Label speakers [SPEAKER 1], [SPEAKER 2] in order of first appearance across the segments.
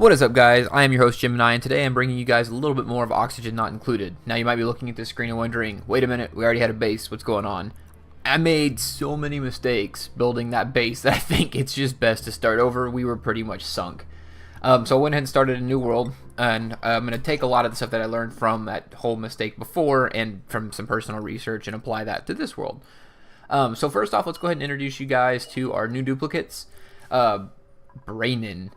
[SPEAKER 1] What is up, guys? I am your host Gemini, and today I'm bringing you guys a little bit more of Oxygen Not Included. Now you might be looking at this screen and wondering, wait a minute, we already had a base, what's going on? I made so many mistakes building that base that I think it's just best to start over. We were pretty much sunk. So I went ahead and started a new world, and I'm going to take a lot of the stuff that I learned from that whole mistake before and from some personal research and apply that to this world. So first off, let's go ahead and introduce you guys to our new duplicates. Braynon.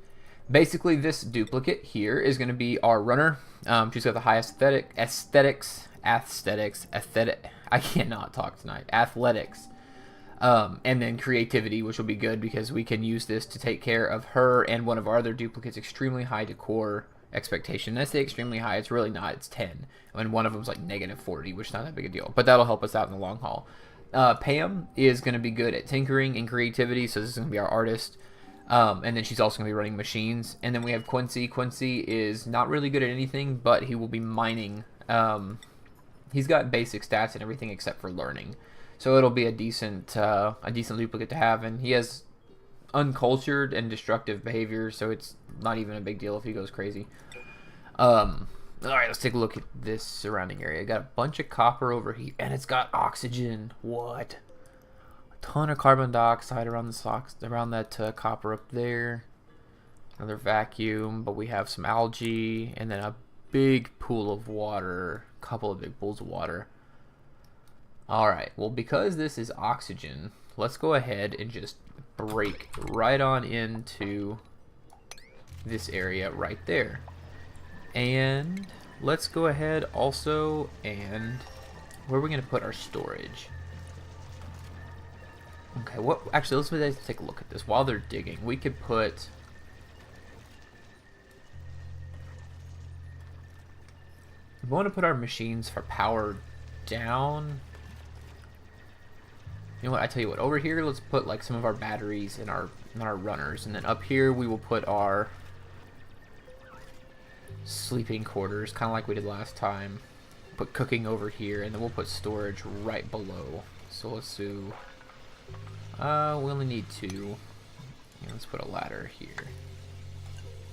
[SPEAKER 1] Basically, this duplicate here is going to be our runner. She's got the highest aesthetics. I cannot talk tonight. Athletics. And then creativity, which will be good because we can use this to take care of her and one of our other duplicates. Extremely high decor expectation. And I say extremely high, it's really not. It's 10. And one of them's like negative 40, which is not that big a deal. But that'll help us out in the long haul. Pam is going to be good at tinkering and creativity, so this is going to be our artist. And then she's also going to be running machines. And then we have Quincy. Quincy is not really good at anything, but he will be mining. He's got basic stats and everything except for learning. So it'll be a decent duplicate to have. And he has uncultured and destructive behavior, so it's not even a big deal if he goes crazy. Alright, let's take a look at this surrounding area. Got a bunch of copper over here, and it's got oxygen. What? Ton of carbon dioxide around the socks, around that copper up there. Another vacuum, but we have some algae and then a big pool of water, a couple of big pools of water. Alright, well, because this is oxygen, let's go ahead and just break right on into this area right there. And let's go ahead also, and where are we going to put our storage? Okay, actually, let's take a look at this. While they're digging, we could put... We want to put our machines for power down. You know what, I tell you what, over here, let's put like some of our batteries in our runners. And then up here, we will put our sleeping quarters, kind of like we did last time. Put cooking over here, and then we'll put storage right below. So let's do... we only need 2. Yeah, let's put a ladder here.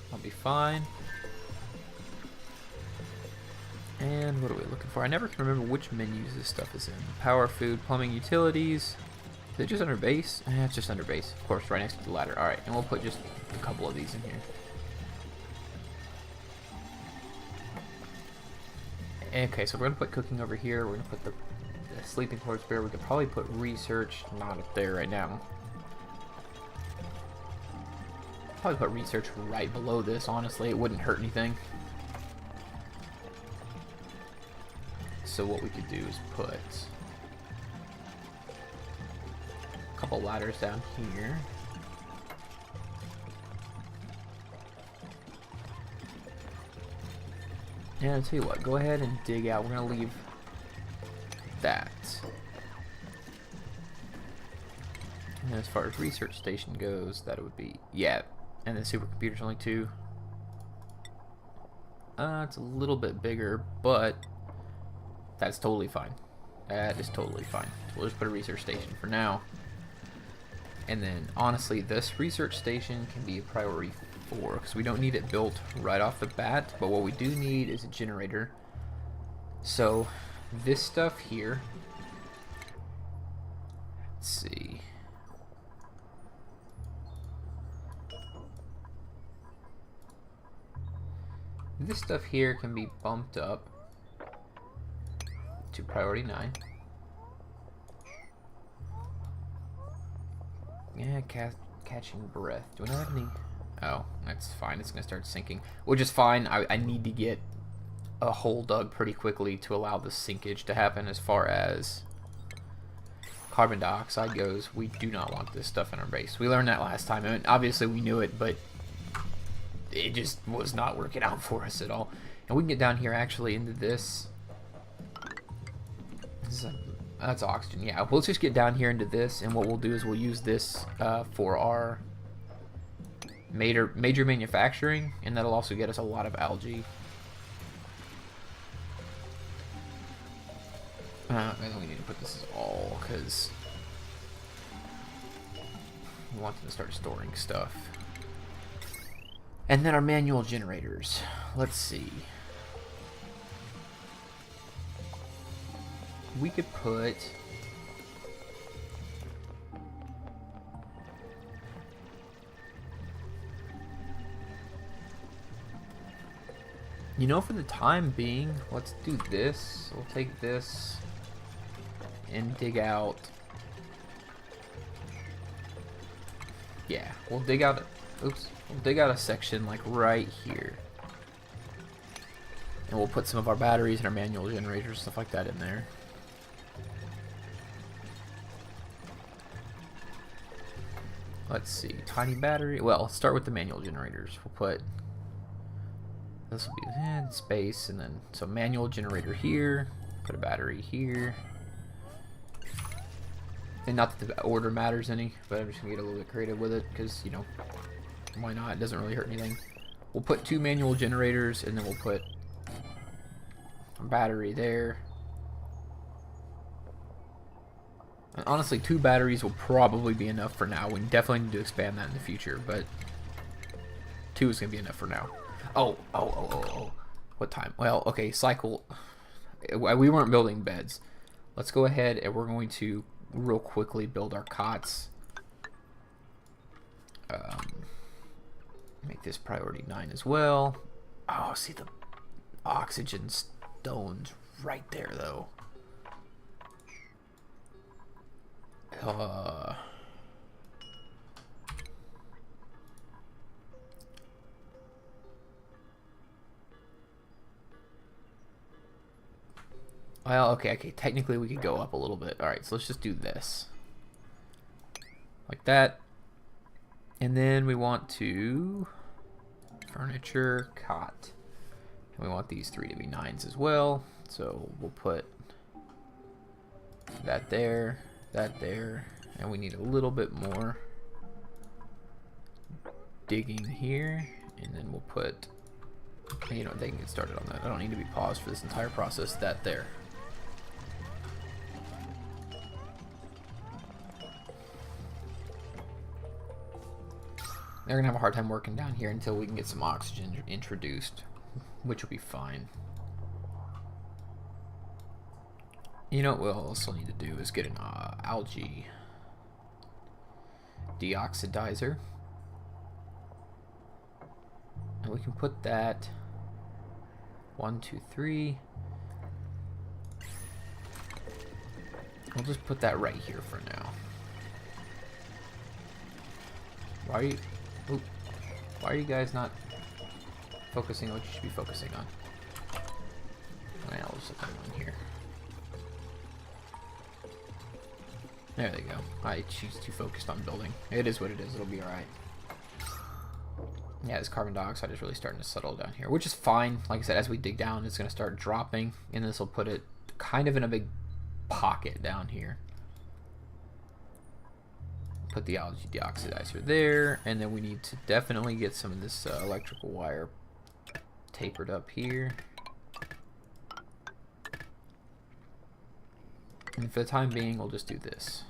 [SPEAKER 1] That'll be fine. And what are we looking for? I never can remember which menus this stuff is in. Power, food, plumbing, utilities. Is it just under base? It's just under base. Of course, right next to the ladder. Alright, and we'll put just a couple of these in here. Okay, so we're going to put cooking over here. We're going to put the sleeping quarters there. We could probably put research not up there right now. Probably put research right below this, honestly. It wouldn't hurt anything. So what we could do is put a couple ladders down here. And I'll tell you what, go ahead and dig out. We're going to leave that. And as far as research station goes, that would be, yeah. And then supercomputer's only 2. It's a little bit bigger, but that's totally fine. That is totally fine. So we'll just put a research station for now. And then, honestly, this research station can be a priority 4, because we don't need it built right off the bat, but what we do need is a generator. So this stuff here, let's see. This stuff here can be bumped up to priority 9. Yeah, catching breath. Do I not have any? Oh, that's fine. It's going to start sinking, which is fine. I need to get a hole dug pretty quickly to allow the sinkage to happen. As far as carbon dioxide goes, we do not want this stuff in our base. We learned that last time. I mean, obviously we knew it, but it just was not working out for us at all. And we can get down here actually into this. That's oxygen. Yeah, we'll just get down here into this, and what we'll do is we'll use this for our major manufacturing, and that'll also get us a lot of algae. And then we need to put this as all, because we want them to start storing stuff. And then our manual generators. Let's see. We could put... You know, for the time being, let's do this. We'll take this and dig out... Yeah, we'll dig out... Oops. We'll dig out a section like right here. And we'll put some of our batteries and our manual generators, stuff like that in there. Let's see, tiny battery. Well, let's start with the manual generators. We'll put... This will be in space, and then... So manual generator here. Put a battery here. And not that the order matters any, but I'm just going to get a little bit creative with it, because, you know... Why not? It doesn't really hurt anything. We'll put 2 manual generators, and then we'll put a battery there. And honestly, 2 batteries will probably be enough for now. We definitely need to expand that in the future, but 2 is going to be enough for now. Oh. What time? Well, okay, cycle. We weren't building beds. Let's go ahead, and we're going to real quickly build our cots. Make this priority 9 as well. Oh, see the oxygen stones right there, though. Well, okay, technically we could go up a little bit. Alright, so let's just do this. Like that. And then we want to... Furniture, cot. And we want these 3 to be 9s as well. So we'll put that there, and we need a little bit more digging here. And then we'll put... You know, they can get started on that. I don't need to be paused for this entire process. That there. They're going to have a hard time working down here until we can get some oxygen introduced, which will be fine. You know what we'll also need to do is get an algae deoxidizer. And we can put that 1, 2, 3. We'll just put that right here for now. Why are you guys not focusing on what you should be focusing on? Well, I'll just put one here. There they go. She's too focused on building. It is what it is. It'll be alright. Yeah, this carbon dioxide is really starting to settle down here, which is fine. Like I said, as we dig down, it's going to start dropping, and this will put it kind of in a big pocket down here. Put the algae deoxidizer there, and then we need to definitely get some of this electrical wire tapered up here. And for the time being, we'll just do this.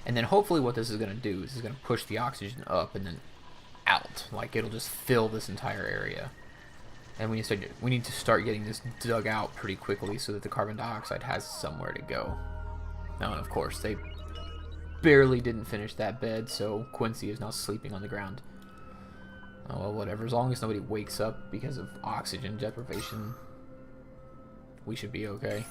[SPEAKER 1] And then hopefully what this is going to do is it's going to push the oxygen up and then out. Like, it'll just fill this entire area. And we need to start getting this dug out pretty quickly so that the carbon dioxide has somewhere to go. Now, and of course, they barely didn't finish that bed, so Quincy is now sleeping on the ground. Oh, well, whatever. As long as nobody wakes up because of oxygen deprivation, we should be okay.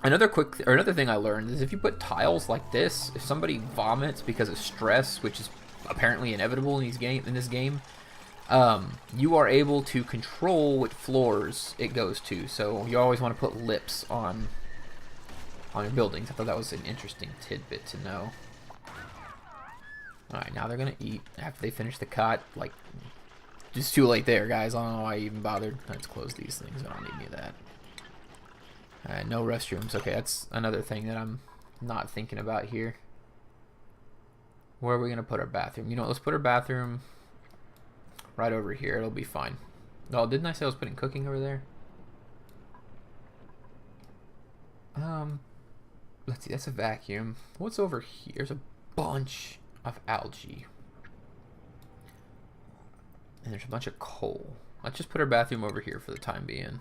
[SPEAKER 1] Another thing I learned is if you put tiles like this, if somebody vomits because of stress, which is apparently inevitable in this game, you are able to control what floors it goes to. So you always want to put lips on your buildings. I thought that was an interesting tidbit to know. Alright, now they're gonna eat after they finish the cot. Like, just too late there, guys. I don't know why I even bothered. Let's close these things. I don't need any of that. Alright, no restrooms. Okay, that's another thing that I'm not thinking about here. Where are we gonna put our bathroom? You know what, let's put our bathroom right over here. It'll be fine. Oh, didn't I say I was putting cooking over there? Um, let's see, that's a vacuum. What's over here? There's a bunch of algae. And there's a bunch of coal. Let's just put our bathroom over here for the time being.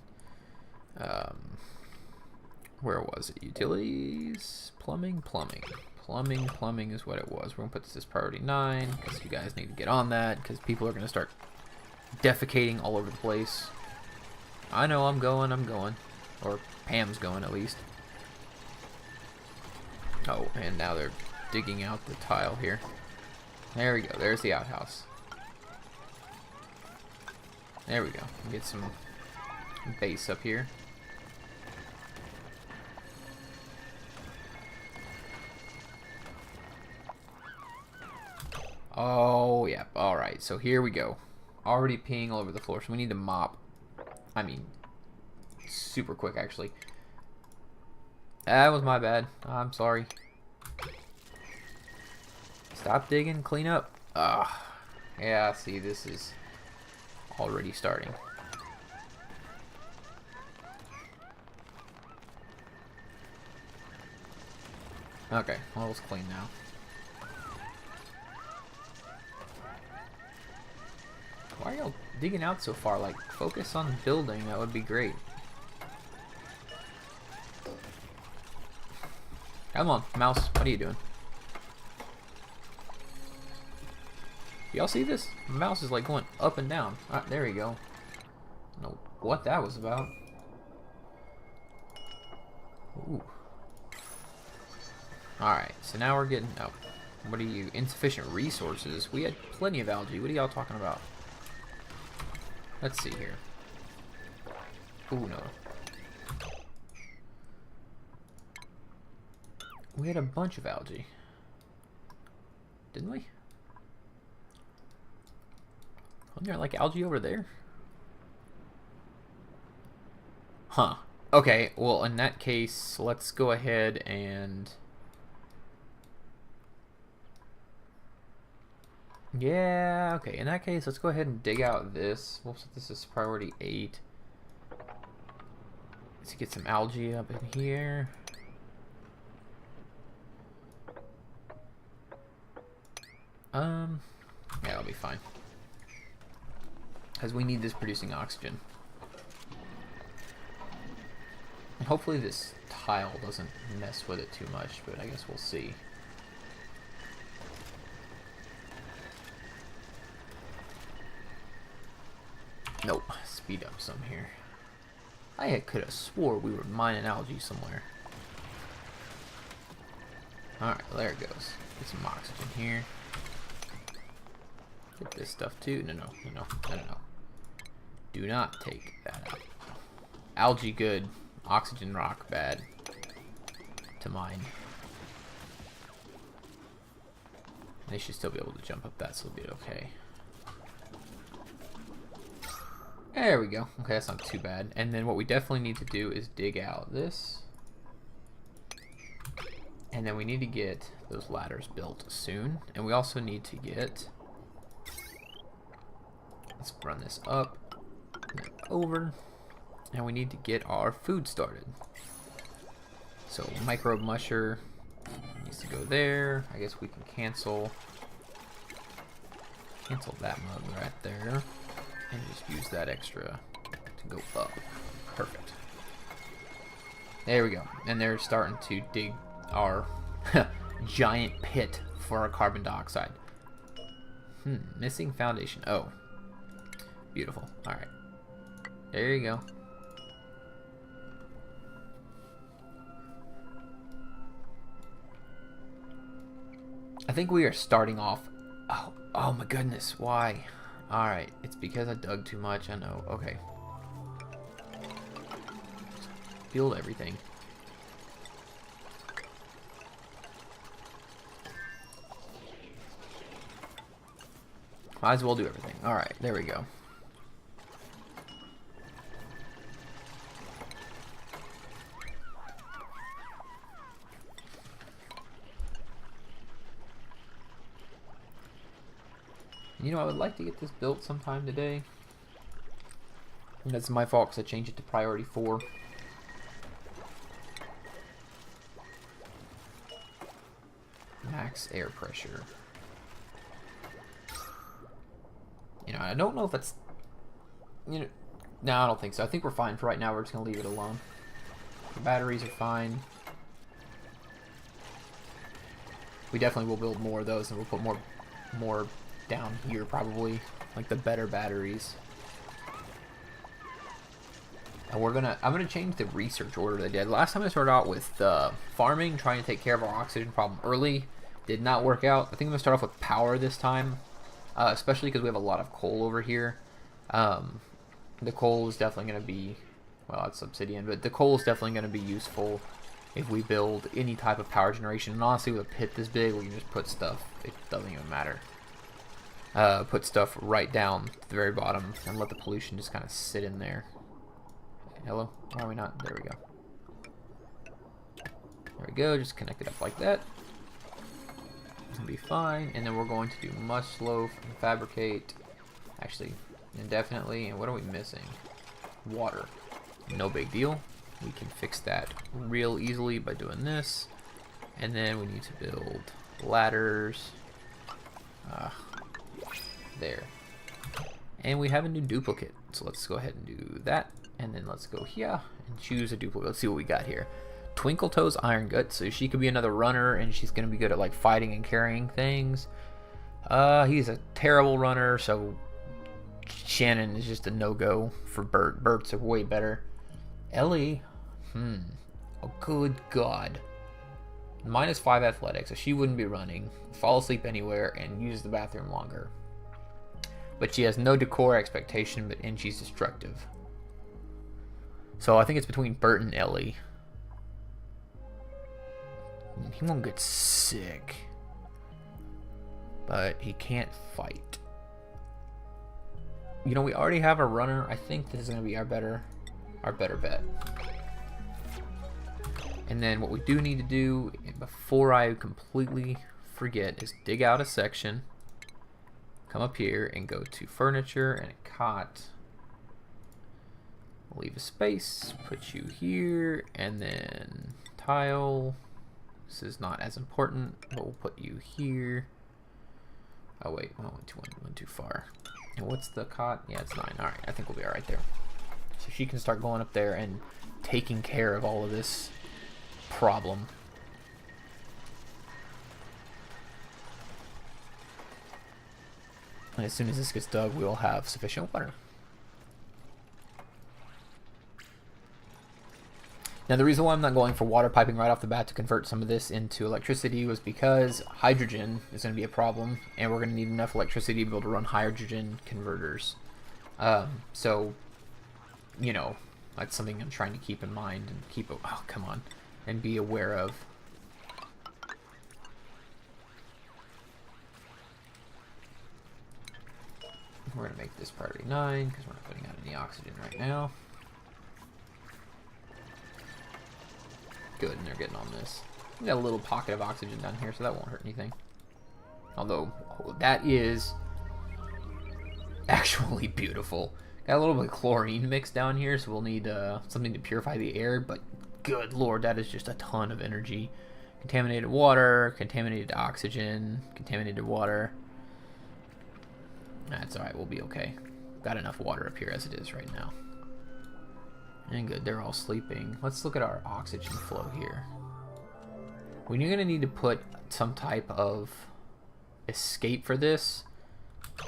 [SPEAKER 1] Where was it? Utilities? Plumbing is what it was. We're gonna put this as priority 9 because you guys need to get on that because people are gonna start defecating all over the place. I know, I'm going. Or Pam's going, at least. Oh, and now they're digging out the tile here. There we go. There's the outhouse. There we go. Get some base up here. Oh, yeah. Alright, so here we go. Already peeing all over the floor, so we need to mop. I mean, super quick, actually. That was my bad. I'm sorry. Stop digging, clean up. Ugh. Yeah, see, this is already starting. Okay, well, it's clean now. Why are y'all digging out so far? Like, focus on building, that would be great. Come on, mouse, what are you doing? Y'all see this? The mouse is like going up and down. Alright, there we go. I don't know what that was about. Ooh. Alright, so now we're getting... Oh, what are you? Insufficient resources? We had plenty of algae. What are y'all talking about? Let's see here. Ooh, no. We had a bunch of algae. Didn't we? Wasn't there like algae over there? Huh. Okay, well in that case, let's go ahead and... Yeah, okay, in that case, let's go ahead and dig out this. We'll set this as priority 8. Let's get some algae up in here. Yeah, that'll be fine. Because we need this producing oxygen. And hopefully this tile doesn't mess with it too much, but I guess we'll see. Nope, speed up some here. I could have swore we were mining algae somewhere. Alright, there it goes. Get some oxygen here. Get this stuff too. No. Do not take that out. Algae good. Oxygen rock bad. To mine. They should still be able to jump up that, so it'll be okay. There we go. Okay, that's not too bad. And then what we definitely need to do is dig out this. And then we need to get those ladders built soon. And we also need to get... Let's run this up. And then over. And we need to get our food started. So microbe musher needs to go there. I guess we can cancel that mug right there. And just use that extra to go up. Perfect. There we go. And they're starting to dig our giant pit for our carbon dioxide. Missing foundation. Oh. Beautiful. Alright. There you go. I think we are starting off... Oh my goodness. Why? Alright, it's because I dug too much, I know. Okay. Build everything. Might as well do everything. Alright, there we go. You know, I would like to get this built sometime today. And that's my fault because I changed it to priority 4. Max air pressure. You know, I don't know if that's... You know, no, I don't think so. I think we're fine for right now. We're just going to leave it alone. The batteries are fine. We definitely will build more of those, and we'll put more down here probably, like the better batteries. And I'm gonna change the research order that I did. Last time I started out with farming, trying to take care of our oxygen problem early. Did not work out. I think I'm gonna start off with power this time, especially because we have a lot of coal over here. The coal is definitely gonna be, well, it's obsidian, but the coal is definitely gonna be useful if we build any type of power generation. And honestly, with a pit this big, we can just put stuff. It doesn't even matter. Put stuff right down to the very bottom and let the pollution just kind of sit in there. Hello? Why are we not? There we go. There we go. Just connect it up like that. It'll be fine. And then we're going to do mush loaf and fabricate. Actually, indefinitely. And what are we missing? Water. No big deal. We can fix that real easily by doing this. And then we need to build ladders. There. And we have a new duplicate. So let's go ahead and do that. And then let's go here and choose a duplicate. Let's see what we got here. Twinkletoes Iron Gut. So she could be another runner, and she's going to be good at like fighting and carrying things. He's a terrible runner, so Shannon is just a no-go for Bert. Bert's are way better. Ellie, oh good God. -5 athletics, so she wouldn't be running. Fall asleep anywhere and use the bathroom longer. But she has no decor expectation, and she's destructive. So I think it's between Bert and Ellie. He won't get sick, but he can't fight. You know, we already have a runner. I think this is going to be our better bet. And then what we do need to do before I completely forget is dig out a section, come up here and go to furniture and a cot. Leave a space, put you here, and then tile. This is not as important, but we'll put you here. Oh wait, I went too far. And what's the cot? Yeah, it's 9. Alright, I think we'll be alright there. So she can start going up there and taking care of all of this problem. And as soon as this gets dug, we'll have sufficient water. Now the reason why I'm not going for water piping right off the bat to convert some of this into electricity was because hydrogen is going to be a problem, and we're going to need enough electricity to be able to run hydrogen converters. So, you know, that's something I'm trying to keep in mind and and be aware of. We're going to make this priority 9 because we're not putting out any oxygen right now. Good, and they're getting on this. We got a little pocket of oxygen down here, so that won't hurt anything. Although, that is actually beautiful. Got a little bit of chlorine mixed down here, so we'll need something to purify the air, but good lord, that is just a ton of energy. Contaminated water, contaminated oxygen, contaminated water. That's alright, we'll be okay. Got enough water up here as it is right now. And good, they're all sleeping. Let's look at our oxygen flow here. When you're gonna need to put some type of escape for this.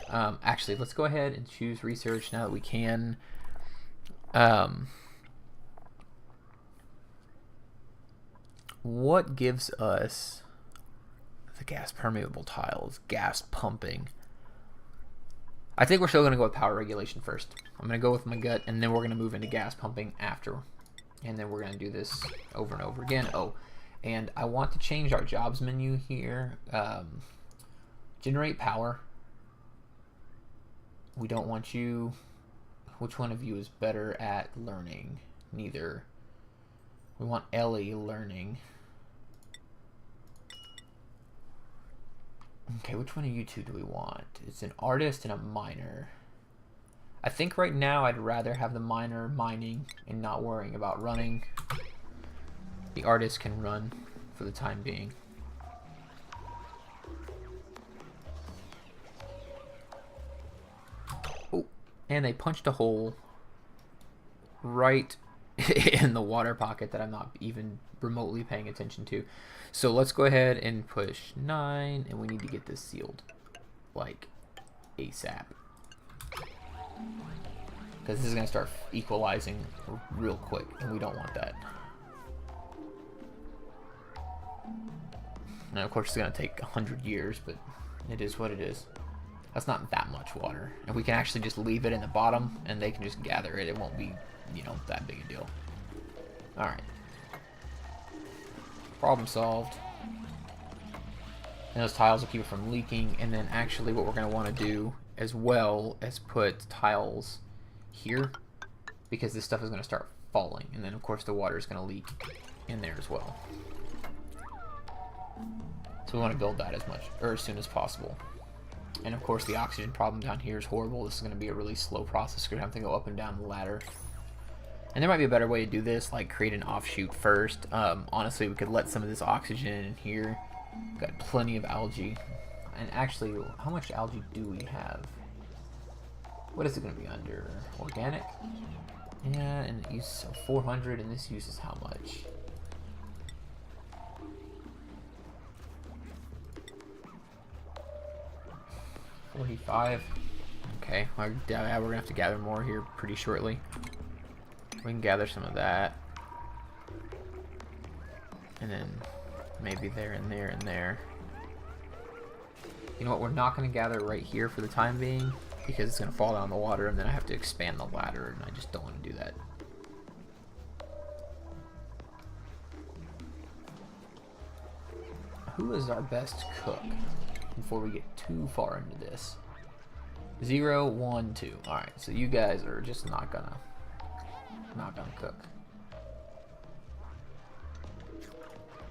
[SPEAKER 1] Actually, let's go ahead and choose research now that we can. What gives us the gas permeable tiles? Gas pumping. I think we're still going to go with power regulation first. I'm going to go with my gut, and then we're going to move into gas pumping after. And then we're going to do this over and over again. Oh, and I want to change our jobs menu here. Generate power. We don't want you... Which one of you is better at learning? Neither. We want Ellie learning. Okay, which one of you two do we want? It's an artist and a miner. I think right now I'd rather have the miner mining and not worrying about running. The artist can run for the time being. And they punched a hole right in the water pocket that I'm not even remotely paying attention to. So let's go ahead and push 9, and we need to get this sealed like ASAP. Because this is going to start equalizing real quick, and we don't want that. And of course it's going to take 100 years, but it is what it is. That's not that much water. And we can actually just leave it in the bottom, and they can just gather it. It won't be, you know, that big a deal. Alright. Problem solved. And those tiles will keep it from leaking. And then actually what we're going to want to do as well is put tiles here, because this stuff is going to start falling. And then of course the water is going to leak in there as well. So we want to build that as much, or as soon as possible. And of course the oxygen problem down here is horrible. This is going to be a really slow process. We're going to have to go up and down the ladder. And there might be a better way to do this, like create an offshoot first. Honestly, we could let some of this oxygen in here. We've got plenty of algae. And actually, how much algae do we have? What is it going to be under? Organic? Yeah, and it uses 400, and this uses how much? $45. Okay, we're gonna have to gather more here pretty shortly. We can gather some of that, and then maybe there and there and there. You know what? We're not gonna gather right here for the time being because it's gonna fall down the water, and then I have to expand the ladder, and I just don't want to do that. Who is our best cook before we get too far into this? 0, 1, 2. Alright, so you guys are just not gonna cook.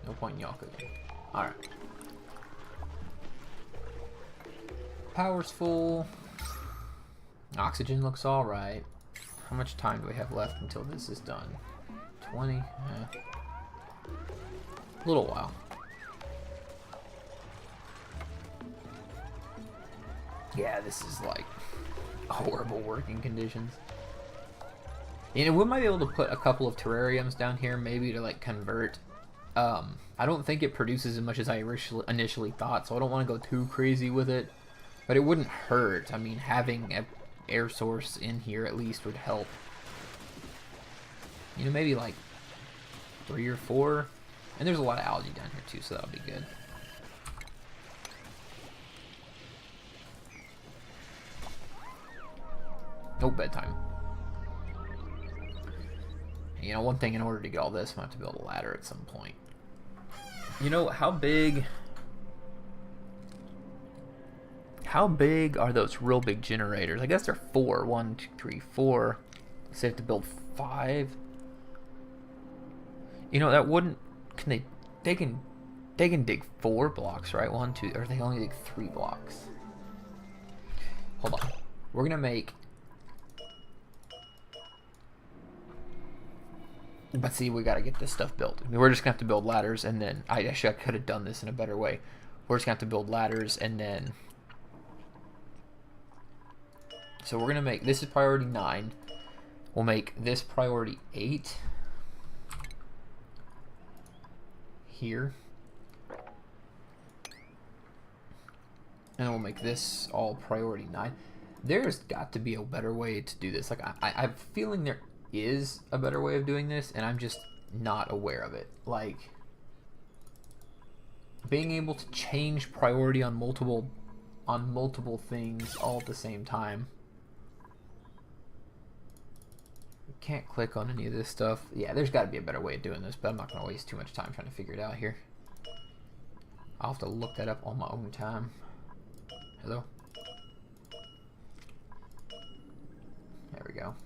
[SPEAKER 1] No point in y'all cooking. Alright. Power's full. Oxygen looks alright. How much time do we have left until this is done? 20? A little while. Yeah, this is like horrible working conditions. You know, we might be able to put a couple of terrariums down here, maybe to like convert. I don't think it produces as much as I initially thought, so I don't want to go too crazy with it. But it wouldn't hurt. I mean, having an air source in here at least would help. You know, maybe like 3 or 4. And there's a lot of algae down here too, so that'll be good. Oh, bedtime. You know, one thing, in order to get all this, I'm going to have to build a ladder at some point. You know, how big are those real big generators? I guess they're 4. 1, 2, 3, 4. So I have to build 5. You know, that wouldn't... They can dig 4 blocks, right? 1, 2... Or they only dig 3 blocks. Hold on. We're going to make... But see, we gotta get this stuff built. I mean, we're just gonna have to build ladders, and then I could have done this in a better way. We're just gonna have to build ladders, and then so we're gonna make this is priority 9. We'll make this priority 8 here, and we'll make this all priority 9. There's got to be a better way to do this. Like I have a feeling there is a better way of doing this, and I'm just not aware of it. Like being able to change priority on multiple things all at the same time. We can't click on any of this stuff. Yeah, there's got to be a better way of doing this, but I'm not going to waste too much time trying to figure it out here. I'll have to look that up on my own time. Hello? There we go.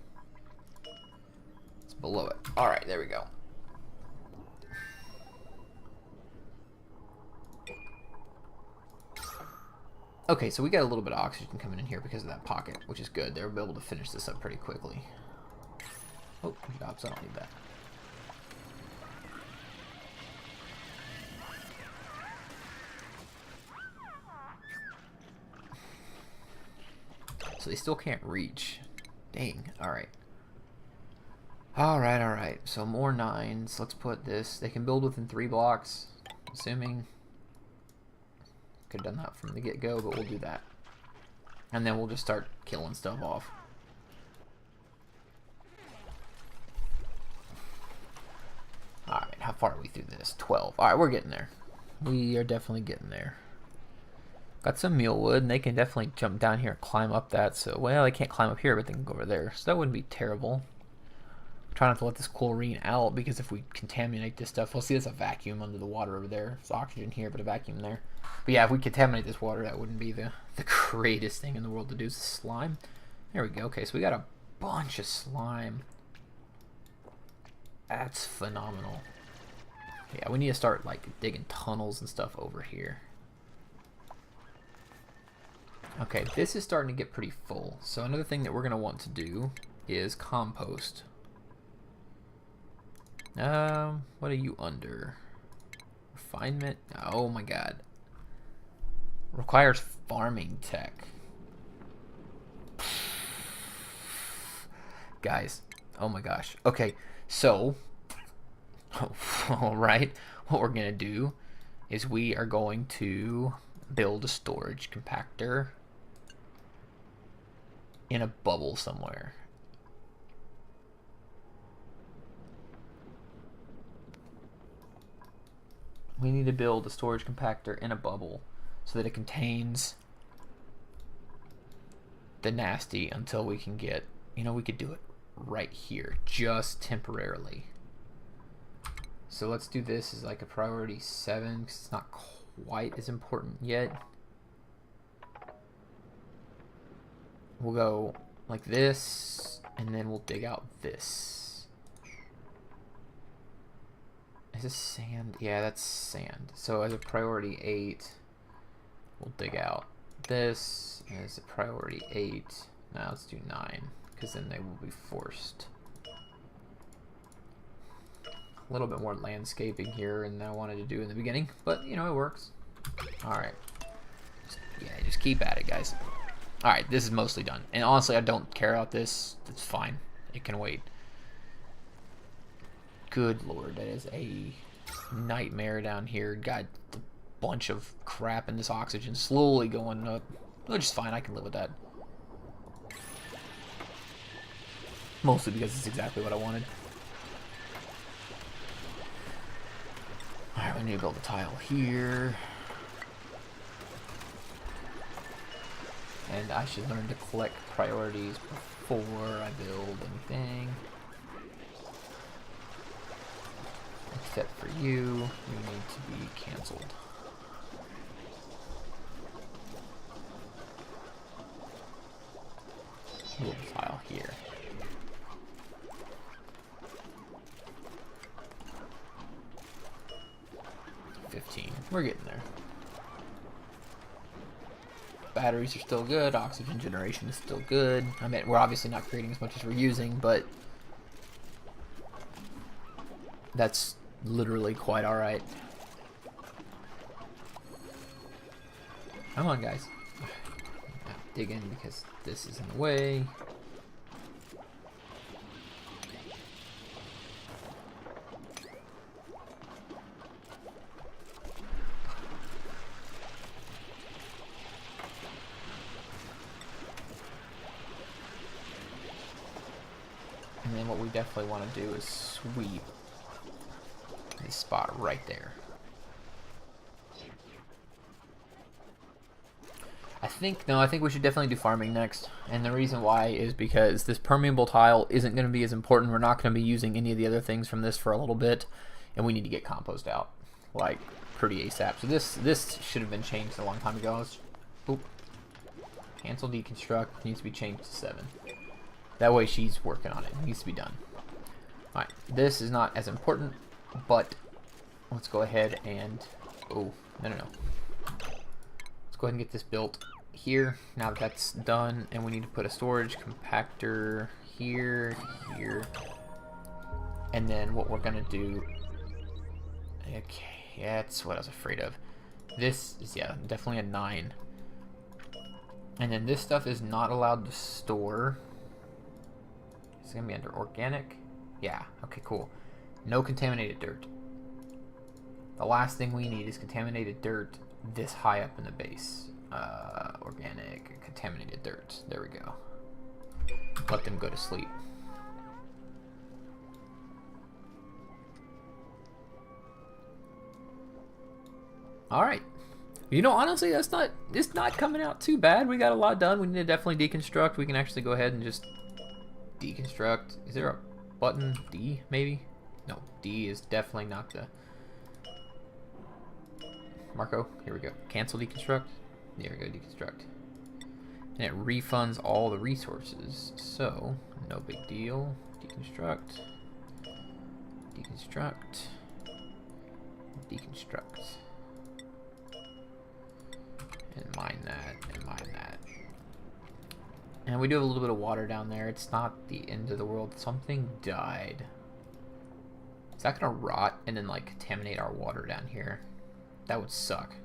[SPEAKER 1] Below it. Alright, there we go. Okay, so we got a little bit of oxygen coming in here because of that pocket, which is good. They'll be able to finish this up pretty quickly. Oh, jobs, I don't need that. So they still can't reach. Dang. Alright. Alright. So more 9s. Let's put this. They can build within 3 blocks. Assuming. Could have done that from the get-go, but we'll do that. And then we'll just start killing stuff off. Alright, how far are we through this? 12. Alright, we're getting there. We are definitely getting there. Got some mealwood, and they can definitely jump down here and climb up that. So, well, they can't climb up here, but they can go over there. So that wouldn't be terrible. Try not to let this chlorine out, because if we contaminate this stuff, we'll see there's a vacuum under the water over there. There's oxygen here, but a vacuum there. But yeah, if we contaminate this water, that wouldn't be the greatest thing in the world to do. Is slime. There we go. Okay, so we got a bunch of slime. That's phenomenal. Yeah, we need to start like digging tunnels and stuff over here. Okay, this is starting to get pretty full. So another thing that we're going to want to do is compost. What are you under? Refinement? Oh my god. Requires farming tech. Guys, oh my gosh. Okay, so, alright, what we're going to do is we are going to build a storage compactor in a bubble somewhere. We need to build a storage compactor in a bubble so that it contains the nasty until we can get, you know, we could do it right here, just temporarily. So let's do this as like a priority 7 because it's not quite as important yet. We'll go like this, and then we'll dig out this. Is this sand? Yeah, that's sand. So as a priority 8, we'll dig out this. And as a priority 8, now let's do 9, because then they will be forced. A little bit more landscaping here than I wanted to do in the beginning, but you know, it works. Alright. Yeah, just keep at it, guys. Alright, this is mostly done. And honestly, I don't care about this. It's fine. It can wait. Good lord, that is a nightmare down here. Got a bunch of crap in this oxygen slowly going up. Which is fine, I can live with that. Mostly because it's exactly what I wanted. Alright, we need to build a tile here. And I should learn to collect priorities before I build anything. Except for you, you need to be cancelled. Build a tile here. We're getting there. Batteries are still good. Oxygen generation is still good. I mean, we're obviously not creating as much as we're using, but that's literally quite alright. Come on, guys. Dig in because this is in the way. And then what we definitely want to do is sweep this spot right there. I think we should definitely do farming next. And the reason why is because this permeable tile isn't going to be as important. We're not going to be using any of the other things from this for a little bit. And we need to get compost out, like, pretty ASAP. So this should have been changed a long time ago. Oop. Cancel deconstruct. Needs to be changed to 7. That way she's working on it. It needs to be done. Alright, this is not as important, but let's go ahead and... Oh, no. Let's go ahead and get this built here. Now that that's done, and we need to put a storage compactor here. And then what we're going to do... Okay, yeah, that's what I was afraid of. This is, yeah, definitely a 9. And then this stuff is not allowed to store... It's going to be under organic. Yeah, okay, cool. No contaminated dirt. The last thing we need is contaminated dirt this high up in the base. Organic, contaminated dirt. There we go. Let them go to sleep. Alright. You know, honestly, it's not coming out too bad. We got a lot done. We need to definitely deconstruct. We can actually go ahead and just deconstruct. Is there a button? D, maybe? No, D is definitely not the... Marco, here we go. Cancel deconstruct. There we go, deconstruct. And it refunds all the resources. So, no big deal. Deconstruct. Deconstruct. Deconstruct. And mine that, and mine that. And we do have a little bit of water down there. It's not the end of the world. Something died. Is that gonna rot and then like contaminate our water down here? That would suck.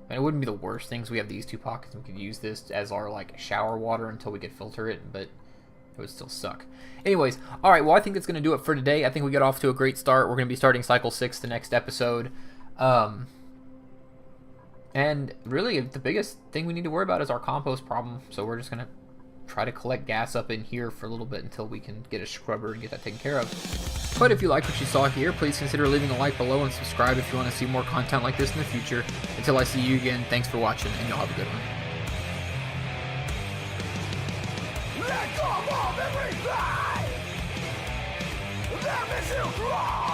[SPEAKER 1] I mean, it wouldn't be the worst things. We have these two pockets and we could use this as our like shower water until we could filter it, but it would still suck. Anyways, alright, well I think that's gonna do it for today. I think we got off to a great start. We're gonna be starting cycle 6 the next episode. And really, the biggest thing we need to worry about is our compost problem. So we're just going to try to collect gas up in here for a little bit until we can get a scrubber and get that taken care of. But if you liked what you saw here, please consider leaving a like below and subscribe if you want to see more content like this in the future. Until I see you again, thanks for watching, and y'all have a good one. Let go of every lie that makes you cry.